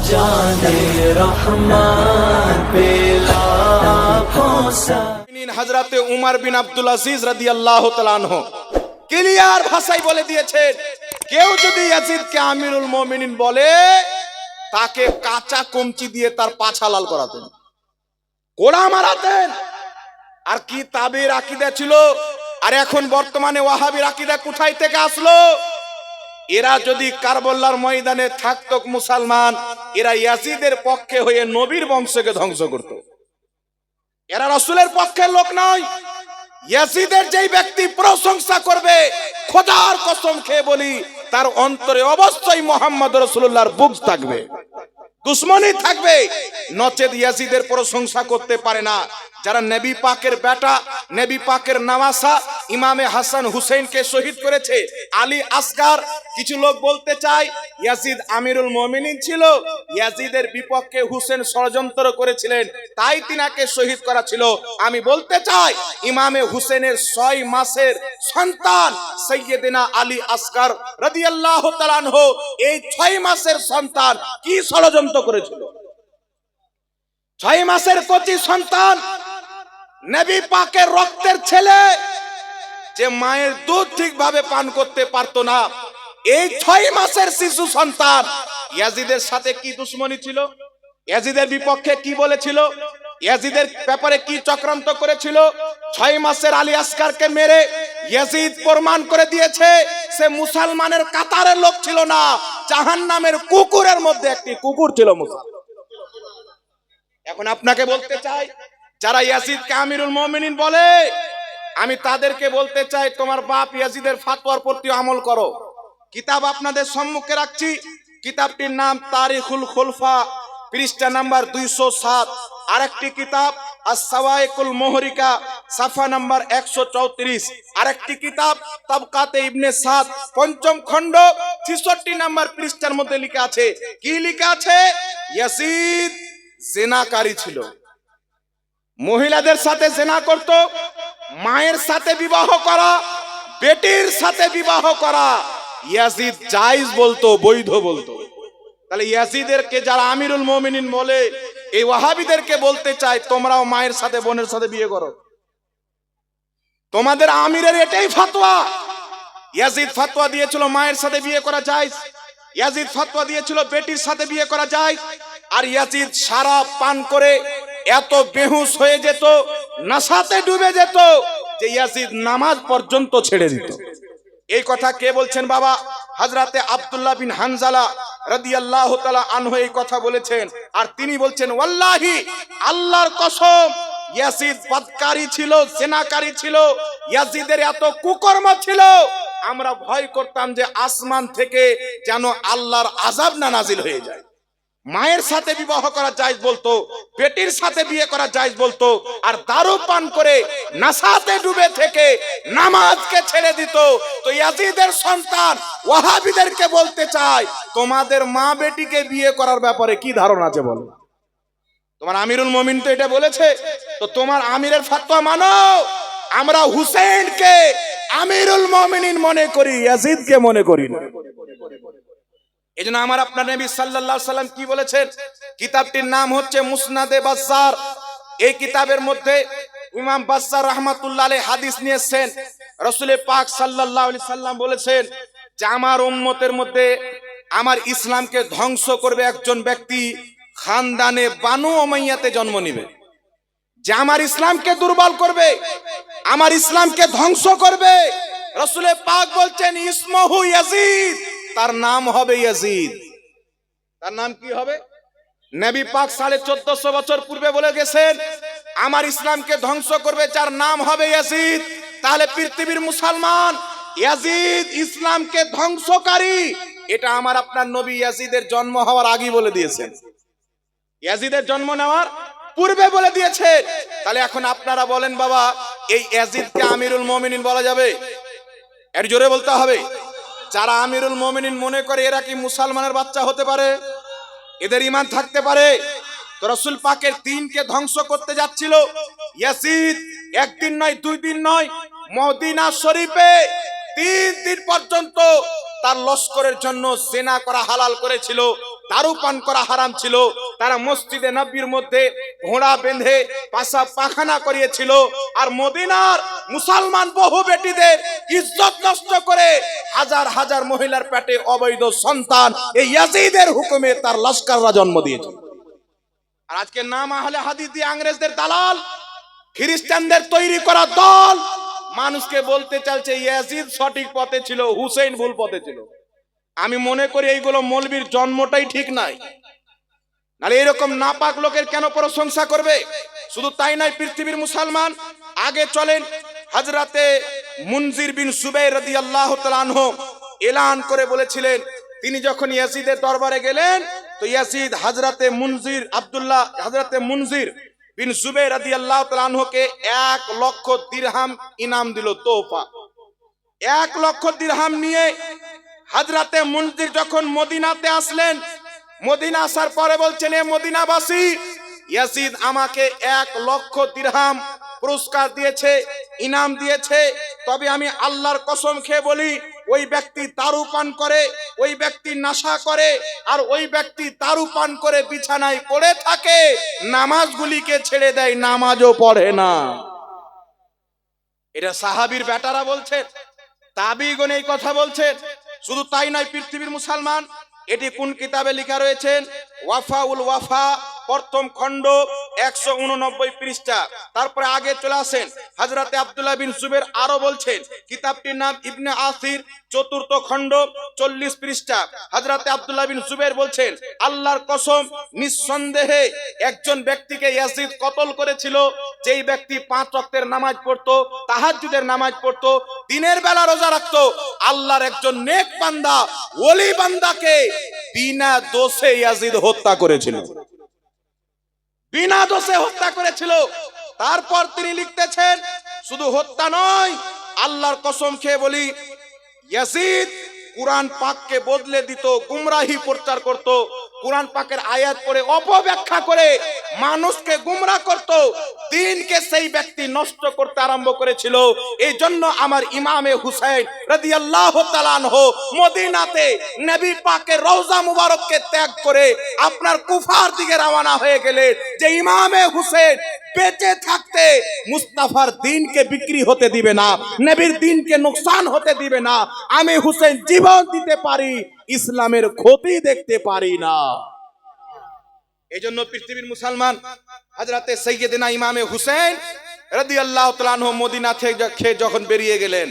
जाने रहमान पे लाखों হযরতে উমর বিন আব্দুল আজিজ রাদিয়াল্লাহু তাআলা আনহু ক্লিয়ার ভাষায় বলে দিয়েছেন, কেউ যদি ইয়াজিদকে আমিরুল মুমিনিন বলে তাকে কাঁচা কমচি দিয়ে তার পাছা লাল করাতেন, কোড়া মারাতেন। আর কি তাবির আকীদা ছিল, আর এখন বর্তমানে ওয়াহাবির আকীদা কোথায় থেকে আসলো? এরা যদি কারবালার ময়দানে থাকতো মুসলমান, এরা ইয়াজিদের পক্ষে হয়ে নবীর বংশকে ধ্বংস করত। এরা রাসূলের পক্ষের লোক নয়। ইয়াজিদের যেই ব্যক্তি প্রশংসা করবে, খোদার কসম খেয়ে বলি, তার অন্তরে অবশ্যই মুহাম্মদ রাসূলুল্লাহর বুগজ থাকবে, দুশমনী থাকবে, নচেত ইয়াজিদের প্রশংসা করতে পারে না। যারা নবী পাকের বেটা, নবী পাকের নওয়াসা ইমামে হাসান হুসেনকে শহীদ করেছে, আলী আসগার, কিছু লোক বলতে চায় ইয়াজিদ আমিরুল মুমিনিন ছিল, ইয়াজিদের বিপক্ষে হুসেন ষড়যন্ত্র করেছিলেন, তাই তিনাকে শহীদ করা ছিল। আমি বলতে চাই ইমামে হুসেনের 6 মাসের সন্তান সাইয়েদনা আলী আসগার রাদিয়াল্লাহু তাআলা আনহু এই 6 মাসের সন্তান কি ষড়যন্ত্র করেছিল? 6 মাসের কচি সন্তান, নবী পাকের রক্তের ছেলে, যে মায়ের দুধ ঠিকভাবে পান করতে পারতো না, এই 6 মাসের শিশু সন্তান ইয়াজিদের সাথে কি দুশমনী ছিল, ইয়াজিদের বিপক্ষে কি বলেছিল, ইয়াজিদের ব্যাপারে কি চক্রান্ত করেছিল? 6 মাসের আলী আসগারকে মেরে ইয়াজিদ প্রমাণ করে দিয়েছে সে মুসলমানের কাতারের লোক ছিল না, জাহান্নামের কুকুরের মধ্যে একটি কুকুর ছিল মুসলমান। এখন আপনাকে বলতে চাই, যারা ইয়াজিদকে আমিরুল মুমিনিন বলে, আমি তাদেরকে বলতে চাই, তোমার বাপ ইয়াজিদের ফাতোয়ার প্রতি আমল করো। কিতাব আপনাদের সম্মুখে রাখছি, কিতাবটির নাম তারিখুল খুলফা, পৃষ্ঠা নাম্বার 207। আরেকটি কিতাব আস-সাওয়াইকুল মুহরিকা, সাফা নাম্বার 134। আরেকটি কিতাব তাবকাতে ইবনে সাদ, 5ম খণ্ড 66 নাম্বার পৃষ্ঠার মধ্যে লেখা আছে। কি লেখা আছে? ইয়াজিদ জিনাকারী ছিল, মহিলাদের সাথে জিনা করত, মায়ের সাথে বিবাহ করা, বেটির সাথে বিবাহ করা ইয়াজিদ জায়েজ বলতো, বৈধ বলতো। তাহলে ইয়াজিদেরকে যারা আমিরুল মুমিনিন বলে, এই ওয়াহাবিদেরকে বলতে চাই, তোমরাও মায়ের সাথে বোনের সাথে বিয়ে করো। তোমাদের আমিরের এটাই ফতোয়া। ইয়াজিদ ফতোয়া দিয়েছিল মায়ের সাথে বিয়ে করা জায়েজ, ইয়াজিদ ফতোয়া দিয়েছিল বেটির সাথে বিয়ে করা জায়েজ। আর ইয়াজিদ শরাব পান করে এত বেহুশ হয়ে যেত, নেশাতে ডুবে যেত যে ইয়াজিদ নামাজ পর্যন্ত ছেড়ে দিত। এই কথা কে বলছেন বাবা? হযরতে আব্দুল্লাহ বিন হানজালা রাদিয়াল্লাহু তাআলা আনহু এই কথা বলেছেন। আর তিনি বলছেন, ওয়াল্লাহি, আল্লাহর কসম, ইয়াজিদ বদকারী ছিল, জিনাকারী ছিল, ইয়াজিদের এত কুকর্ম ছিল, আমরা ভয় করতাম যে আসমান থেকে যেন আল্লাহর আযাব না নাজিল হয়ে যায়। মায়ের সাথে বিবাহ করা জায়েজ বলতো, বেটির সাথে বিয়ে করা জায়েজ বলতো, আর দারু পান করে নেশাতে ডুবে থেকে নামাজকে ছেড়ে দিত। তো ইয়াজিদের সন্তান ওয়াহাবিদেরকে বলতে চাই, তোমাদের মা বেটিকে বিয়ে করার ব্যাপারে কি ধারণা আছে বলো? তোমার আমিরুল মুমিন তো এটা বলেছে, তো তোমার আমিরের ফতোয়া মানো। আমরা হুসেনকে আমিরুল মুমিনিন মনে করি, ইয়াজিদকে মনে করি না। এজন্য আমার আপনার নবী সাল্লাল্লাহু আলাইহি সাল্লাম কি বলেছেন? কিতাবটির নাম হচ্ছে মুসনাদে বাজ্জার। এই কিতাবের মধ্যে ইমাম বাজ্জার রাহমাতুল্লাহ আলাইহি হাদিস নিয়েছেন। রাসূল পাক সাল্লাল্লাহু আলাইহি সাল্লাম বলেছেন যে আমার উম্মতের মধ্যে আমার ইসলামকে ধ্বংস করবে একজন ব্যক্তি খানদানে বানু উমাইয়াতে জন্ম নেবে, যে আমার ইসলামকে দুর্বল করবে, আমার ইসলামকে ধ্বংস করবে। রাসূল পাক বলছেন ইসমহু ইয়াজিদ, তার নাম হবে ইয়াজিদ। তার নাম কি হবে? নবী পাক 1450 বছর পূর্বে বলে গেছেন আমার ইসলামকে ধ্বংস করবে, যার নাম হবে ইয়াজিদ। তাহলে পৃথিবীর মুসলমান, ইয়াজিদ ইসলামকে ধ্বংসকারী, এটা আমার আপনার নবী ইয়াজিদের জন্ম হওয়ার আগে বলে দিয়েছেন, ইয়াজিদের জন্ম নেওয়ার পূর্বে বলে দিয়েছে। তাহলে এখন আপনারা বলেন বাবা, এই ইয়াজিদকে আমিরুল মুমিনিন বলা যাবে? এর জোরে বলতে হবে। যারা আমিরুল মুমিনিন মনে করে এরা কি মুসলমানের বাচ্চা হতে পারে? এদের ঈমান থাকতে পারে? তো রাসূল পাকের দ্বীনকে ধ্বংস করতে যাচ্ছিল ইয়াজিদ, একদিন নয়, 2 দিন নয়, মদিনা শরীফে 3 দিন পর্যন্ত তার লস্করের জন্য জিনা করা হালাল করেছিল। দারু পান করা হারাম ছিল, তারা মসজিদে নববীর মধ্যে ঘোড়া বেঁধে পাশা পাখানা করিয়েছিল, আর মদিনার মুসলমান বহু বেটিদের ইজ্জত নষ্ট করে হাজার হাজার মহিলার পেটে অবৈধ সন্তান এই ইয়াজিদের হুকুমে তার লস্কররা জন্ম দিয়েছে। আর আজকে নাম আহলে হাদিস দিয়ে ইংরেজদের দালাল, খ্রিস্টানদের তৈরি করা দল মানুষকে বলতে চাইছে ইয়াজিদ সঠিক পথে ছিল, হুসেন ভুল পথে ছিল। আমি মনে করি এইগুলো মৌলবীর জন্মটাই ঠিক নাই, নাহলে এরকম নাপাক লোকের কেন প্রশংসা করবে? শুধু তাই নয়, পৃথিবীর মুসলমান আগে চলেন, হযরতে মুনজির বিন সুবাইর রাদিয়াল্লাহু তাআলা আনহু এলান করে বলেছিলেন, তিনি যখন ইয়াজিদের দরবারে গেলেন তো ইয়াজিদ হযরতে মুনজির বিন সুবাইর রাদিয়াল্লাহু তাআলা আনহুকে 1 লক্ষ দিরহাম ইনাম দিল, তোহফা। 1 লক্ষ দিরহাম নিয়ে হযরতে মুনজির যখন মদিনাতে আসলেন, মদিনা আসার পরে বলছেন, এ মদিনাবাসী, ইয়াজিদ আমাকে 1 লক্ষ দিরহাম পুরস্কার দিয়েছে, ইনাম দিয়েছে, তবে আমি আল্লাহর কসম খেয়ে বলি, ওই ব্যক্তি দারু পান করে, ওই ব্যক্তি নেশা করে, আর ওই ব্যক্তি দারু পান করে বিছানায় পড়ে থাকে, নামাজগুলিকে ছেড়ে দেয়, নামাজও পড়ে না। এটা সাহাবীর বেটারা বলছেন, তাবিগণ এই কথা বলছেন। শুধু তাই নয়, পৃথিবীর মুসলমান, এটি কোন কিতাবে লেখা রয়েছেন? ওয়াফাউল ওয়াফা, প্রথম খণ্ড 189 পৃষ্ঠা। তারপরে আগে চলে আসেন, হযরতে আব্দুল্লাহ বিন জুবাইর আরো বলছেন, কিতাবটির নাম ইবনে আসির, চতুর্থ খণ্ড 40 পৃষ্ঠা। হযরতে আব্দুল্লাহ বিন জুবাইর বলছেন, আল্লাহর কসম, নিঃসন্দেহে একজন ব্যক্তিকে ইয়াজিদ কতল করেছিল, যেই ব্যক্তি 5 ওয়াক্তের নামাজ পড়তো, তাহাজ্জুদের নামাজ পড়তো, দিনের বেলা রোজা রাখতো। আল্লাহর একজন নেক বান্দা, ওলি বান্দাকে বিনা দোষে ইয়াজিদ হত্যা করেছিল, বিনা দোষে হত্যা করেছিল। তারপর তিনি লিখতেছেন, শুধু হত্যা নয়, আল্লাহর কসম খেয়ে বলি, ইয়াজিদ কুরআন পাককে বদলে দিত, গুমরাহি প্রচার করত, কুরআন পাকের আয়াত পড়ে অপব্যাখ্যা করে মানুষকে গুমরাহ করত, দ্বীনকে সেই ব্যক্তি নষ্ট করতে আরম্ভ করেছিল। এই জন্য আমার ইমামে হুসাইন রাদিয়াল্লাহু তাআলা আনহু মদিনাতে নবী পাকের রওজা মুবারককে ত্যাগ করে আপনার কুফার দিকে রওনা হয়ে গেলেন, যে ইমামে হুসেন বেঁচে থাকতে মুস্তাফার দ্বীনকে বিক্রি হতে দিবে না, নবীর দ্বীনকে নুকসান হতে দিবে না। আমি হুসেন জীবন দিতে পারি, ইসলামের ক্ষতি দেখতে পারি না। এই জন্য পৃথিবীর মুসলমান, হযরতে সাইয়্যিদিনা ইমামে হুসেন রাদিয়াল্লাহু তাআলা আনহু মদিনা থেকে যখন বেরিয়ে গেলেন,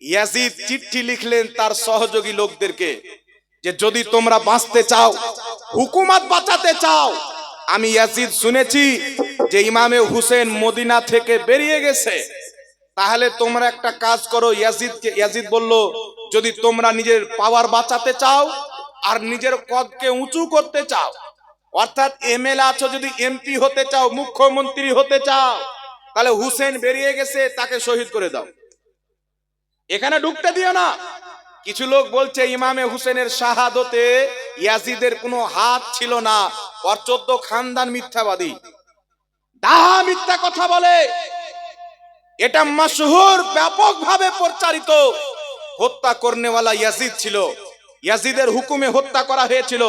ইয়াজিদ চিঠি লিখলেন তার সহযোগী লোকদেরকে, যে যদি তোমরা বাঁচতে চাও, হুকুমত বাঁচাতে চাও, আমি ইয়াজিদ শুনেছি যে ইমামে হুসেন মদিনা থেকে বেরিয়ে গেছে, তাহলে তোমরা একটা কাজ করো। ইয়াজিদ বলল, যদি তোমরা নিজের পাওয়ার বাঁচাতে চাও আর নিজের পদকে উঁচু করতে চাও, অর্থাৎ এমএলএ আছো, যদি এমপি হতে চাও, মুখ্যমন্ত্রী হতে চাও, তাহলে হুসেন বেরিয়ে গেছে, তাকে শহীদ করে দাও, এখানে ঢুকতে দিও না। কিছু লোক বলছে ইমামে হুসেনের শাহাদতে ইয়াজিদের কোনো হাত ছিল না, ওর 14 খানদান মিথ্যাবাদী, ডাহা মিথ্যা কথা বলে। এটা মাশহুর, ব্যাপকভাবে প্রচারিত। হত্যা করনেওয়ালা ইয়াজিদ ছিল, ইয়াজিদের হুকুমে হত্যা করা হয়েছিল।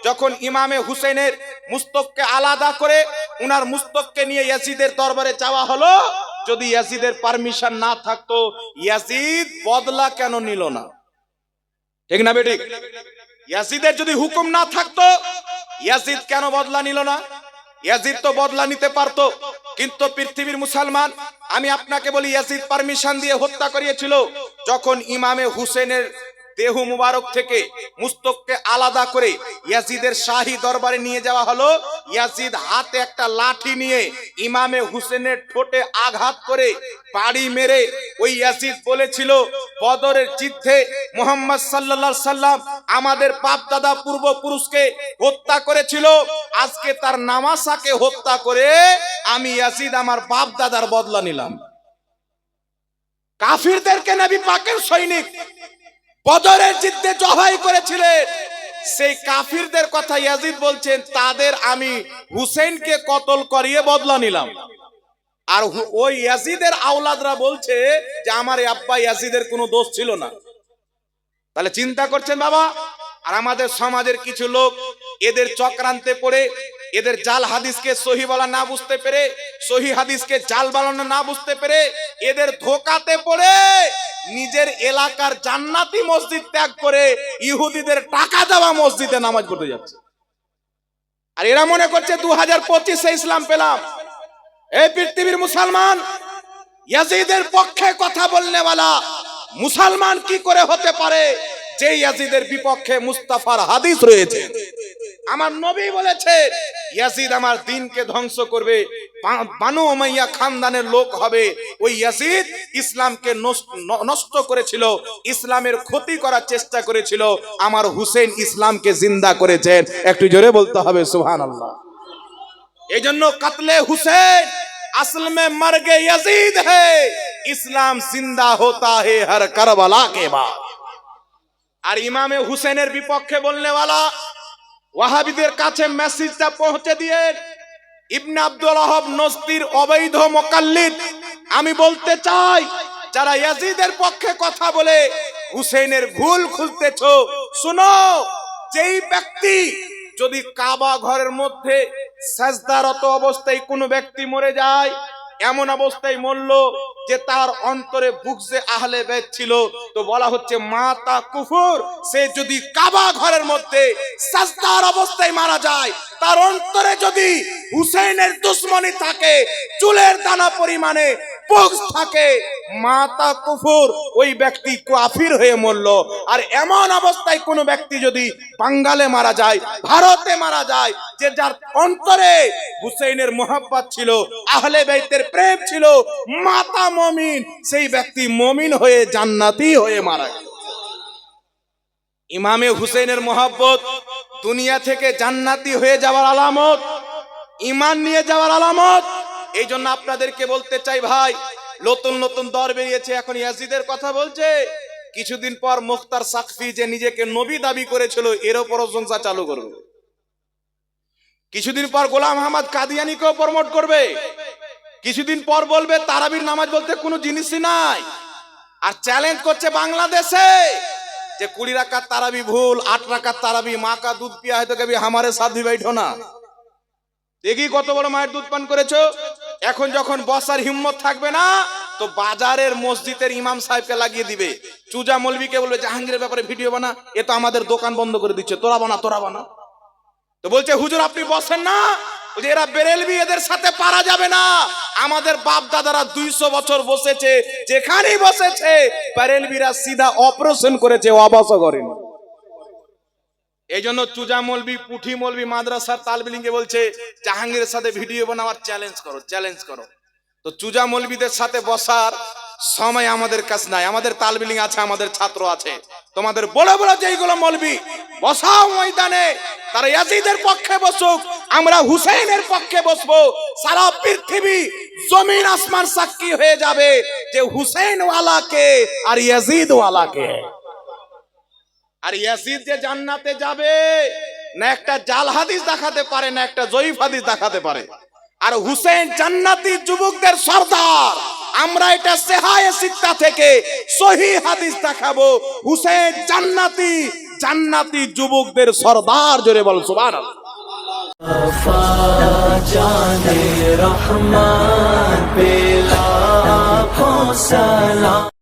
যখন ইমামে হুসেনের মুস্তককে আলাদা করে উনার মুস্তককে নিয়ে ইয়াজিদের দরবারে যাওয়া হলো, যদি ইয়াজিদের পারমিশন না থাকতো, ইয়াজিদ বদলা কেন নিল না? ঠিক না বেঠিক? ইয়াজিদের যদি হুকুম না থাকতো, ইয়াজিদ কেন বদলা নিল না? ইয়াজিদ তো বদলা নিতে পারতো। কিন্তু পৃথিবীর মুসলমান, আমি আপনাকে বলি, ইয়াজিদ পারমিশন দিয়ে হত্যা করিয়েছিল। যখন ইমামে হুসেনের দেহ মুবারক থেকে মুস্তককে আলাদা করে ইয়াজিদের শাহী দরবারে নিয়ে যাওয়া হলো, ইয়াজিদ হাতে একটা লাঠি নিয়ে ইমামে হুসেনের ঠোঁটে আঘাত করে বাড়ি মেরে, ওই ইয়াজিদ বলেছিল, বদরের যুদ্ধে মুহাম্মদ সাল্লাল্লাহু আলাইহি সাল্লাম আমাদের বাপ দাদা পূর্বপুরুষকে হত্যা করেছিল, আজকে তার নামাসাকে হত্যা করে আমি ইয়াজিদ আমার বাপ দাদার বদলা নিলাম। কাফিরদেরকে নবী পাকের সৈনিক বদরের যুদ্ধে জবাই করেছিলেন, সেই কাফিরদের কথা ইয়াজিদ বলছেন, তাদের আমি হুসেনকে কতল করিয়ে বদলা নিলাম। আর ওই ইয়াজিদের আওলাদরা বলছে যে আমার আব্বা ইয়াজিদের কোনো দোষ ছিল না। তাহলে চিন্তা করছেন বাবা, আর আমাদের সমাজের কিছু লোক এদের চক্রান্তে পড়ে, এদের জাল হাদিসকে সহি বলা না বুঝতে পেরে, সহি হাদিসকে জাল বানানো না বুঝতে পেরে, এদের ধোকাতে পড়ে নিজের এলাকার জান্নাতি মসজিদ ত্যাগ করে ইহুদিদের টাকা দেওয়া মসজিদে নামাজ পড়তে যাচ্ছে। আর এরা মনে করছে 2025-এ ইসলাম পেলাম। এই পৃথিবীর মুসলমান, ইয়াজিদের পক্ষে কথা বলনেওয়ালা মুসলমান কি করে হতে পারে যে ইয়াজিদের বিপক্ষে মুস্তাফার হাদিস রয়েছে? আমার নবী বলেছে ইয়াজিদ আমার দ্বীনকে ধ্বংস করবে, বানু উমাইয়া খানদানের লোক হবে। ওই ইয়াজিদ ইসলামকে নষ্ট করেছিল, ইসলামের ক্ষতি করার চেষ্টা করেছিল। আমার হুসেন ইসলামকে জিন্দা করেছেন। একটু জোরে বলতে হবে সুবহানাল্লাহ। এই জন্য কাতলে হুসেন असल में मर गए यजीद है, इस्लाम जिंदा होता है हर करबला के बाद। আর ইমামে হুসেনের বিপক্ষে বলনেওয়ালা ওয়াহাবিদের কাছে মেসেজটা পৌঁছে দিয়ে ইবনে আব্দুল ওয়াহাব নজদির অবৈধ মুকাল্লিদ, আমি বলতে চাই যারা ইয়াজিদের পক্ষে কথা বলে হুসেনের ভুল খুঁজতেছো, শুনো, যেই ব্যক্তি যদি কাবা ঘরের মধ্যে সাজদারত অবস্থায় কোনো ব্যক্তি মরে যায়, এমন অবস্থায় মরল যে তার অন্তরে বুগজে আহলে বাইত ছিল, তো বলা হচ্ছে মাতা কুফর। সে যদি কাবা ঘরের মধ্যে সাজদার অবস্থায় মারা যায়, তার অন্তরে যদি হুসেনের দুশমনি থাকে, চুলের দানা পরিমাণে বুগজ থাকে, মাতা কুফর, ওই ব্যক্তি কাফির হয়ে মরল। আর এমন অবস্থায় কোনো ব্যক্তি যদি বাঙ্গালে মারা যায়, ভারতে মারা যায়, যে যার অন্তরে হুসেনের মোহাব্বত ছিল, আহলে বাইতের প্রেম ছিল, মাতা মুমিন, সেই ব্যক্তি মুমিন হয়ে জান্নাতি হয়ে মারা গেল। ইমামে হুসেনের মোহাব্বত দুনিয়া থেকে জান্নাতি হয়ে যাওয়ার আলামত, ঈমান নিয়ে যাওয়ার আলামত। এই জন্য আপনাদেরকে বলতে চাই ভাই, নতুন নতুন দর বেরিয়েছে, এখন ইয়াজিদের কথা বলছে। কিছুদিন পর মুখতার সাকফি যে নিজেকে নবী দাবি করেছিল, এর উপর প্রশংসা চালু করবে। কিছুদিন পর গোলাম আহমদ কাদিয়ানিকেও প্রমোট করবে। কিছুদিন পর বলবে তারাবির নামাজ বলতে কোনো জিনিসই নাই। আর চ্যালেঞ্জ করছে বাংলাদেশে যে 20 রাকাত তারাবি ভুল, 8 রাকাত তারাবি, মা কা দুধ পিয়া है तो कभी हमारे साथ भी बैठो ना। দেখি কত বড় মায়ের দুধ পান করেছো। এখন যখন বসার হিম্মত থাকবে না, তো বাজারের মসজিদের ইমাম সাহেবকে লাগিয়ে দিবে, চুজা মৌলবীকে বলবে জাহাঙ্গীরের ব্যাপারে ভিডিও বানা, এ তো আমাদের দোকান বন্ধ করে দিচ্ছে, তোরা বানা তোরা বানা। তো বলছে হুজুর আপনি বসেন না, বলছে এরা বেরেলভি, এদের সাথে পারা যাবে না। আমাদের বাপ দাদারা 200 বছর বসেছে, যেখানেই বসেছে বেরেলভিরা সিধা অপারেশন করেছে, অবশ করেন। এই জন্য চুজা মৌলবী, পুঠি মৌলবী মাদ্রাসার তালবিলিংকে বলছে জাহাঙ্গীরের সাথে ভিডিও বানাবার চ্যালেঞ্জ করো, চ্যালেঞ্জ করো। তো চুজা মৌলবীদের সাথে বসার সময় আমাদের কাছে নাই। আমাদের তালবিলিং আছে, আমাদের ছাত্র আছে। তোমাদের বড় বড় যেইগুলো মৌলবী বসাও ময়দানে, তারা ইয়াজিদের পক্ষে বসুক, আমরা হুসেনের পক্ষে বসবো। সারা পৃথিবী জমিন আসমান সাক্ষী হয়ে যাবে যে হুসেন ওয়ালাকে আর ইয়াজিদ ওয়ালাকে। আর ইয়াজিদ যে জান্নাতে যাবে, না একটা জাল হাদিস দেখাতে পারে, না একটা জয়ীফ হাদিস দেখাতে পারে। আর হুসেন জান্নাতি যুবকদের সর্দার। আমরা এটা সেহায়ে সিত্তা থেকে সহি হাদিস দেখাবো, হুসেন জান্নাতি, জান্নাতি যুবকদের সর্দার। জোরে বল সুবহানাল্লাহ। जाने रहमान पे लाखों सलाम।